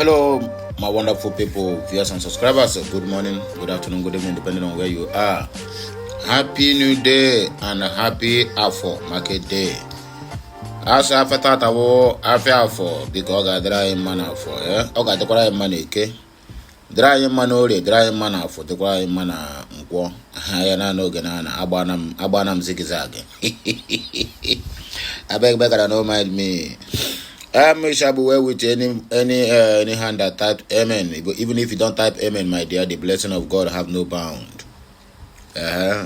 Hello, my wonderful people, viewers and subscribers. Good morning, good afternoon, good evening, depending on where you are. Happy New Day and happy Afo Market Day. As after that, I will Afo because I dry man Afo. Okay, the cry man okay. Dry man only, dry man Afo. The cry man unko. I no ganana. Abanam zigzag. I beg, don't mind me. I shall be well with any hand that type amen. Even if you don't type amen, my dear, the blessing of God have no bound.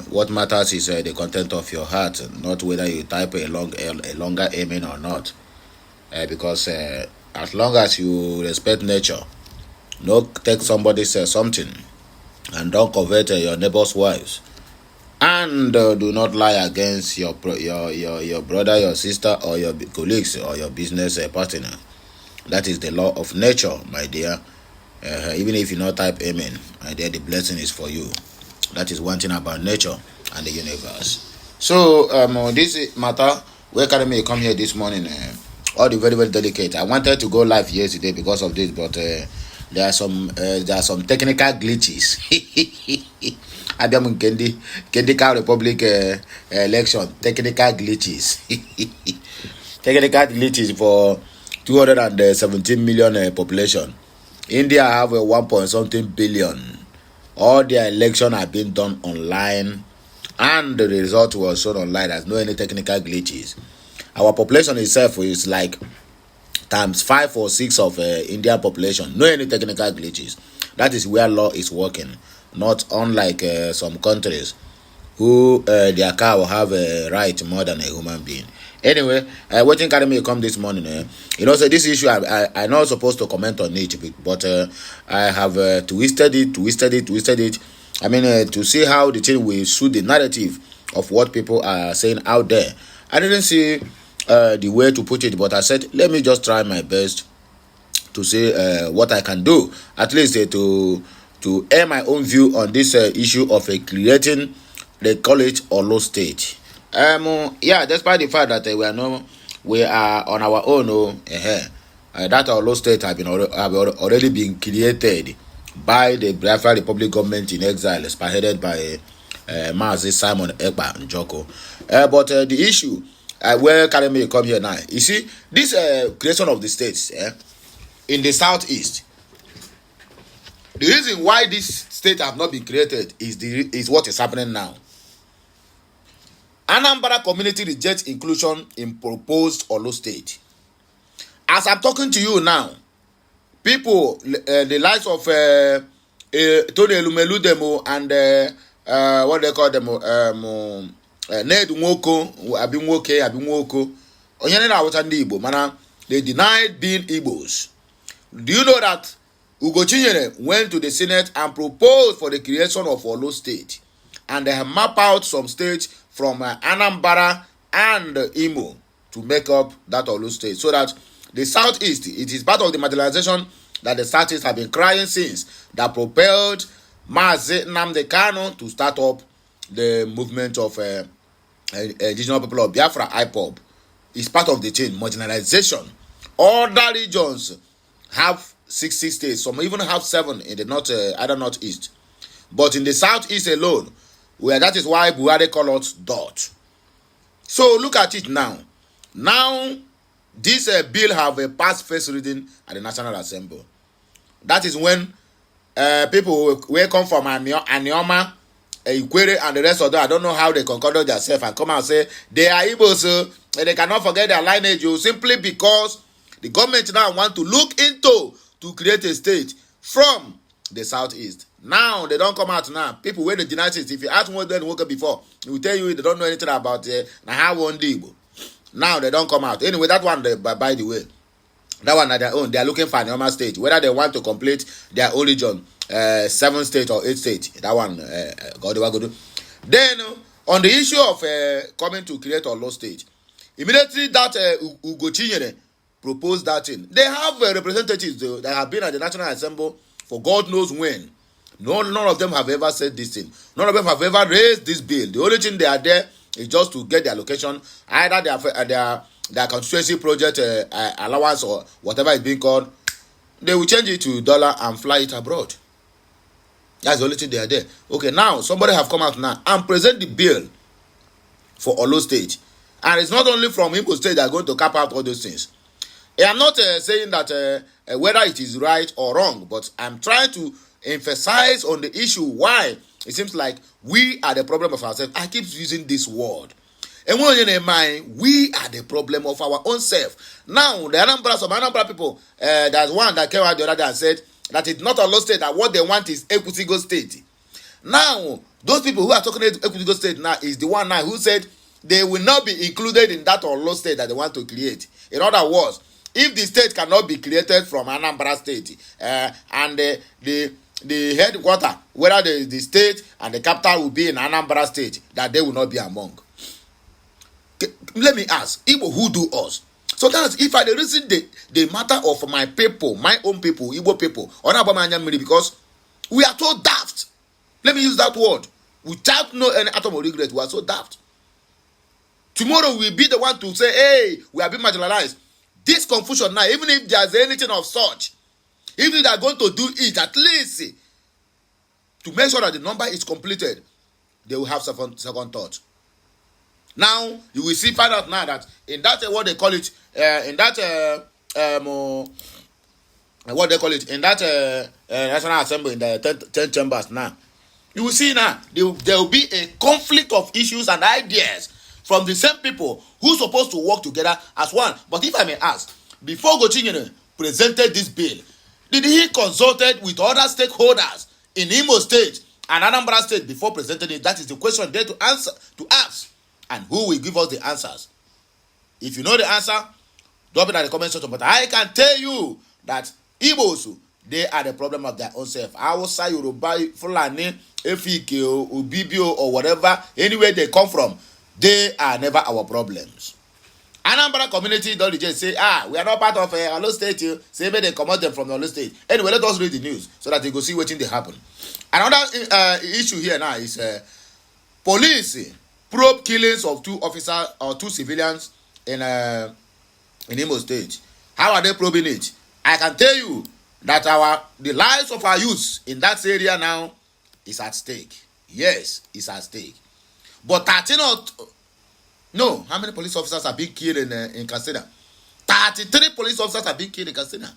What matters is the content of your heart, not whether you type a longer amen or not. Because as long as you respect nature, not take somebody's something, and don't covet your neighbor's wives, and do not lie against your brother, your sister, or your colleagues, or your business partner. That is the law of nature, my dear. Even if you not type amen, my dear, the blessing is for you. That is one thing about nature and the universe. So this matter, where can I come here this morning? All the very, very delicate. I wanted to go live yesterday because of this, but there are some technical glitches. Adam Kendi Republic election, technical glitches. Technical glitches for 217 million population. India have a 1 billion. All their election have been done online, and the result was shown online. There's no any technical glitches. Our population itself is like times 5 or 6 of Indian population. No any technical glitches. That is where law is working. Not unlike some countries who their car will have a right more than a human being. Anyway, waiting carry me come this morning. So this issue I'm not supposed to comment on it, but I have twisted it. I mean, to see how the thing will suit the narrative of what people are saying out there. I didn't see the way to put it, but I said let me just try my best to say what I can do, at least to air my own view on this issue of creating the college or law state. Despite the fact that we are on our own, that our law state have already been created by the Biafran Republic government in exile, spearheaded by Mazi Simon Ekpa Njoko. But the issue where Karemi come here now, you see, this creation of the states in the southeast. The reason why this state have not been created is what is happening now. Anambra community rejects inclusion in proposed Olo state. As I'm talking to you now, people, the likes of Tony Elumelu demo and what they call them, Ned Nwoko, Abimwoke, Onyenena Awotandi Igbo, mana they denied being Igbos. Do you know that Ugochinyere went to the Senate and proposed for the creation of Olo state, and they have mapped out some states from Anambra and Imo to make up that Olo state, so that the southeast, it is part of the marginalization that the southeast have been crying since, that propelled Mazi Nnamdi Kanu to start up the movement of indigenous people of Biafra, IPOB. It's part of the chain, marginalization. Other regions have 6 states, some even have 7 in the northeast, but in the southeast alone, where that is why Buhari call us dot. So look at it now. Now this bill have a past first reading at the National Assembly. That is when people will come from Anioma, Ikwere, and the rest of them. I don't know how they concorded themselves and come and say they are Igbos, and they cannot forget their lineage, simply because the government now want to look into to create a state from the southeast. Now they don't come out now. People where the genetics, if you ask what they woke up before, they will tell you they don't know anything about how one Igbo. Now they don't come out. Anyway, that one, by the way, that one at their own, they are looking for a normal state. Whether they want to complete their own region, 7 state or 8 state, that one, God. Then on the issue of coming to create a law state, immediately that Ugochinyere proposed that thing. They have representatives that have been at the National Assembly for God knows when. None of them have ever said this thing. None of them have ever raised this bill. The only thing they are there is just to get their location, either their constituency project allowance or whatever it's being called, they will change it to dollar and fly it abroad. That's the only thing they are there. Okay, now somebody have come out now and present the bill for Olo State. And it's not only from Igbo State that are going to cap out all those things. I'm not saying that whether it is right or wrong, but I'm trying to emphasize on the issue why it seems like we are the problem of ourselves. I keep using this word. And when you're in mind, we are the problem of our own self. Now, the Anambra people, there's one that came out the other day and said that it's not Olo State, that what they want is Equitigo State. Now, those people who are talking about Equitigo State now is the one now who said they will not be included in that Olo State that they want to create. In other words, if the state cannot be created from Anambra State, and the headquarters, whether the state and the capital will be in Anambra State, that they will not be among. Let me ask, Igbo, who do us? So that's if I reason the matter of my people, my own people, Igbo people, because we are so daft. Let me use that word. Without no any atom of regret, we are so daft. Tomorrow we'll be the one to say, hey, we have been marginalized. This confusion now, even if there's anything of such, even if they are going to do it, at least to make sure that the number is completed, they will have second thought. Now, you will find out now that in that, what they call it, in that, what they call it, in that National Assembly, in the 10 chambers now, you will see now, there will be a conflict of issues and ideas from the same people who supposed to work together as one. But if I may ask, before Gochinyere presented this bill, did he consulted with other stakeholders in Imo State and Anambra State before presenting it? That is the question there to ask. And who will give us the answers? If you know the answer, drop it in the comment section. But I can tell you that Igbos, they are the problem of their own self. Hausa, Yoruba, Fulani, Efike, Ubibio, or whatever, anywhere they come from, they are never our problems. Anambra community don't just say, we are not part of Olo State. Say maybe they come out them from the Olo State. Anyway, let us read the news so that you go see what thing they happen. Another issue here now is police probe killings of 2 officers or 2 civilians in Imo State. How are they probing it? I can tell you that the lives of our youth in that area now is at stake. Yes, it's at stake. But 13 no, how many police officers are being killed in Katsina? 33 police officers are being killed in Katsina.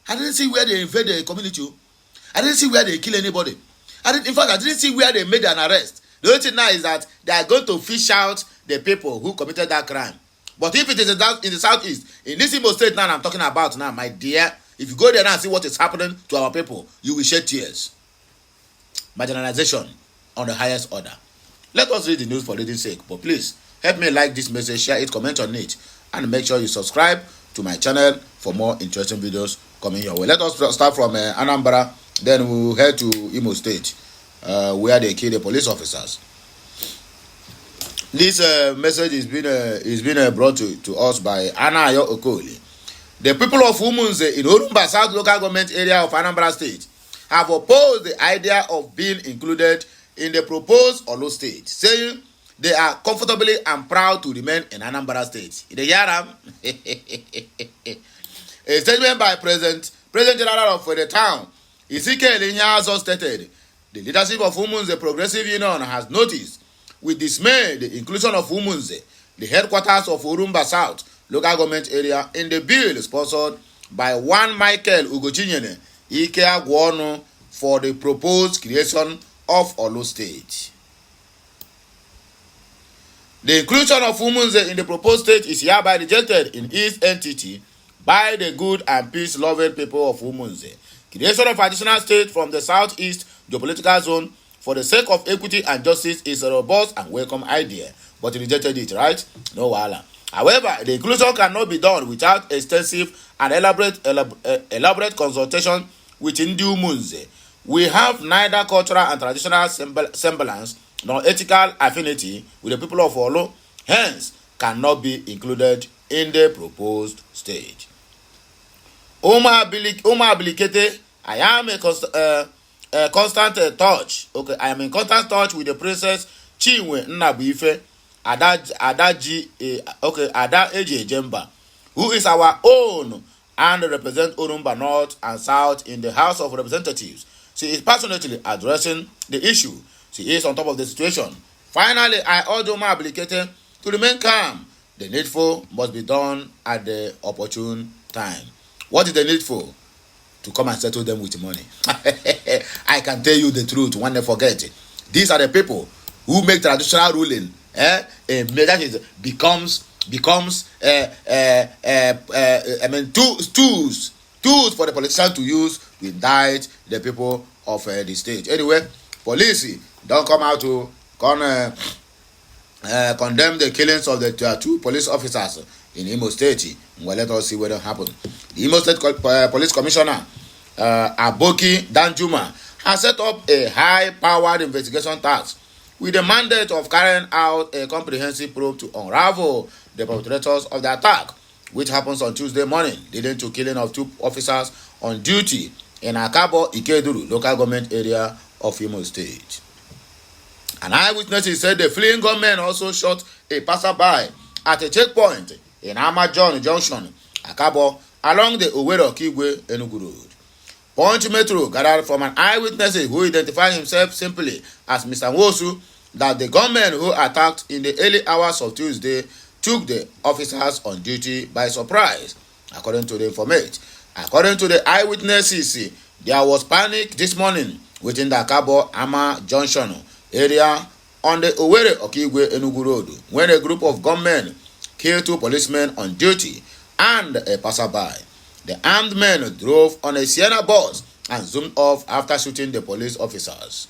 I didn't see where they invade the community. I didn't see where they kill anybody. I didn't see where they made an arrest. The only thing now is that they are going to fish out the people who committed that crime. But if it is in the southeast, in this Imo State now I'm talking about now, my dear, if you go there now and see what is happening to our people, you will shed tears. Marginalization on the highest order. Let us read the news for reading's sake, but please help me like this message, share it, comment on it, and make sure you subscribe to my channel for more interesting videos coming your way. Let us start from Anambra, then we will head to Imo State, where they kill the police officers. This message is being brought to us by Anayo Okoli. The people of Umunze in Orumba South Local Government Area of Anambra State have opposed the idea of being included in the proposed Olo State, saying they are comfortably and proud to remain in Anambra State. In the Yaram, a statement by President General of the town, Ezekiel Inyazo, stated, the leadership of Umunze Progressive Union has noticed with dismay the inclusion of Umunze, the headquarters of Orumba South Local Government Area, in the bill sponsored by one Michael Ugochinyene Ike Agwono for the proposed creation of Olo State. The inclusion of Umunze in the proposed state is hereby rejected in its entity by the good and peace-loving people of Umunze. Creation of additional state from the southeast geopolitical zone for the sake of equity and justice is a robust and welcome idea, but rejected it, right? No wahala. However, the inclusion cannot be done without extensive and elaborate consultation with Ndi Umunze. We have neither cultural and traditional semblance nor ethical affinity with the people of Olo, hence cannot be included in the proposed state. Oma Abilikete, I am a constant touch. Okay, I am in constant touch with the Princess Chinwe Nnabuife Ada Eji Ejemba, who is our own and represent Orumba North and South in the House of Representatives. She is passionately addressing the issue. She is on top of the situation. Finally, I urge Omar Abilikete to remain calm. The needful must be done at the opportune time. What is the needful? To come and settle them with money. I can tell you the truth when they forget it. These are the people who make traditional ruling. That is becomes tools for the politicians to use to indict the people of the state. Anyway, police don't come out to condemn the killings of the two police officers in Imo State. Well, let us see what will happen. The Imo State Police Commissioner Aboki Danjuma has set up a high-powered investigation task with the mandate of carrying out a comprehensive probe to unravel the perpetrators of the attack, which happens on Tuesday morning, leading to killing of two officers on duty in Akabo Ikeduru local government area of Imo State. An eyewitness said the fleeing gunmen also shot a passerby at a checkpoint in Amajon Junction, Akabo, along the Owerri-Okigwe Enugu Road. Punch Metro gathered from an eyewitness who identified himself simply as Mr. Nwosu that the gunmen who attacked in the early hours of Tuesday took the officers on duty by surprise, according to the informant. According to the eyewitnesses, there was panic this morning within the Akabo Ama Junction area on the Owerri-Okigwe Enugu Road when a group of gunmen killed two policemen on duty and a passerby. The armed men drove on a Sienna bus and zoomed off after shooting the police officers.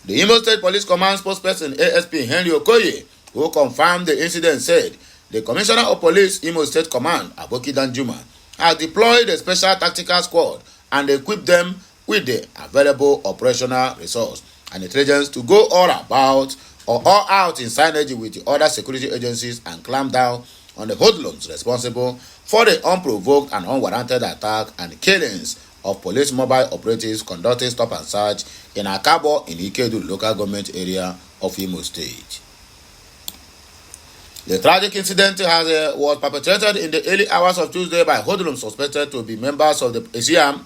The Imo State Police Command spokesperson ASP Henry Okoye, who confirmed the incident, said the Commissioner of Police Imo State Command, Aboki Danjuma, has deployed a special tactical squad and equipped them with the available operational resource and intelligence to go all about or all out in synergy with the other security agencies and clamp down on the hoodlums responsible for the unprovoked and unwarranted attack and killings of police mobile operatives conducting stop and search in Akabo in Ikedu local government area of Imo State. The tragic incident was perpetrated in the early hours of Tuesday by hoodlums suspected to be members of the ASEAN,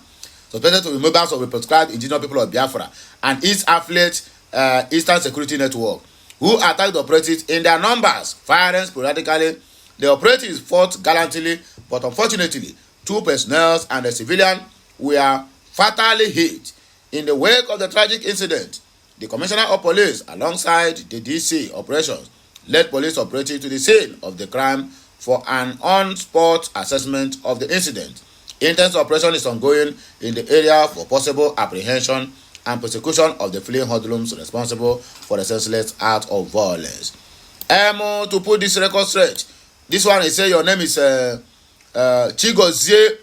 suspected to be members of the proscribed indigenous people of Biafra and its affiliate Eastern Security Network, who attacked the operatives in their numbers, firing sporadically. The operatives fought gallantly, but unfortunately, two personnel and a civilian were fatally hit. In the wake of the tragic incident, the Commissioner of Police, alongside the DC operations, led police operatives to the scene of the crime for an on-spot assessment of the incident. Intense operation is ongoing in the area for possible apprehension and prosecution of the fleeing hoodlums responsible for the senseless act of violence. To put this record straight, this one is say your name is Chigozie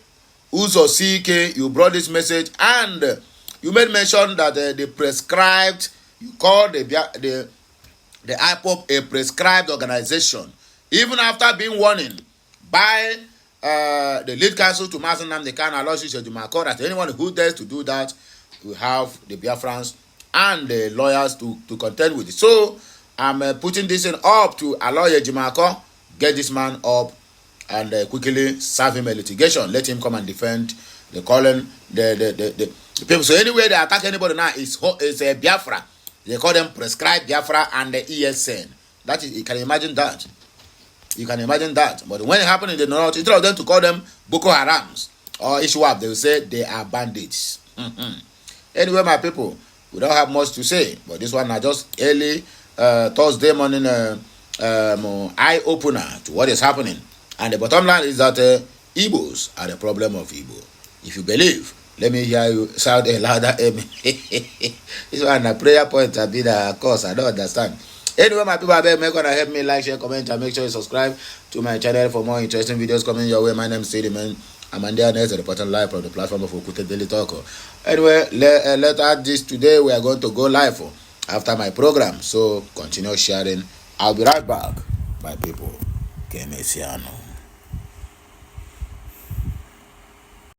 Uzosike. You brought this message and you made mention that the prescribed, you call the IPOP a prescribed organization, even after being warning by the lead counsel to Mazen Namdekan Aloysius Ejumako that anyone who dares to do that will have the Biafrans and the lawyers to contend with it. So I'm putting this in up to Aloy Ejumako. Get this man up and quickly serve him a litigation. Let him come and defend the calling the people. So anyway, they attack anybody now is a Biafra. They call them prescribed Biafra and the ESN. That is, you can imagine that. You can imagine that. But when it happened in the north, instead of them to call them Boko Harams or Ishwab, they will say they are bandits. Anyway, my people, we don't have much to say. But this one is just early Thursday morning eye-opener to what is happening. And the bottom line is that Igbos are the problem of Igbo. If you believe, let me hear you shout a louder amen. This one a prayer point a bit of course, I don't understand. Anyway, my people, I beg make gonna help me like, share, comment, and make sure you subscribe to my channel for more interesting videos coming your way. My name is Sediman. I'm on there next reporting live from the platform of Okute Daily Talk. Anyway, let's add this today. We are going to go live after my program. So continue sharing. I'll be right back, my people. Kemesiano.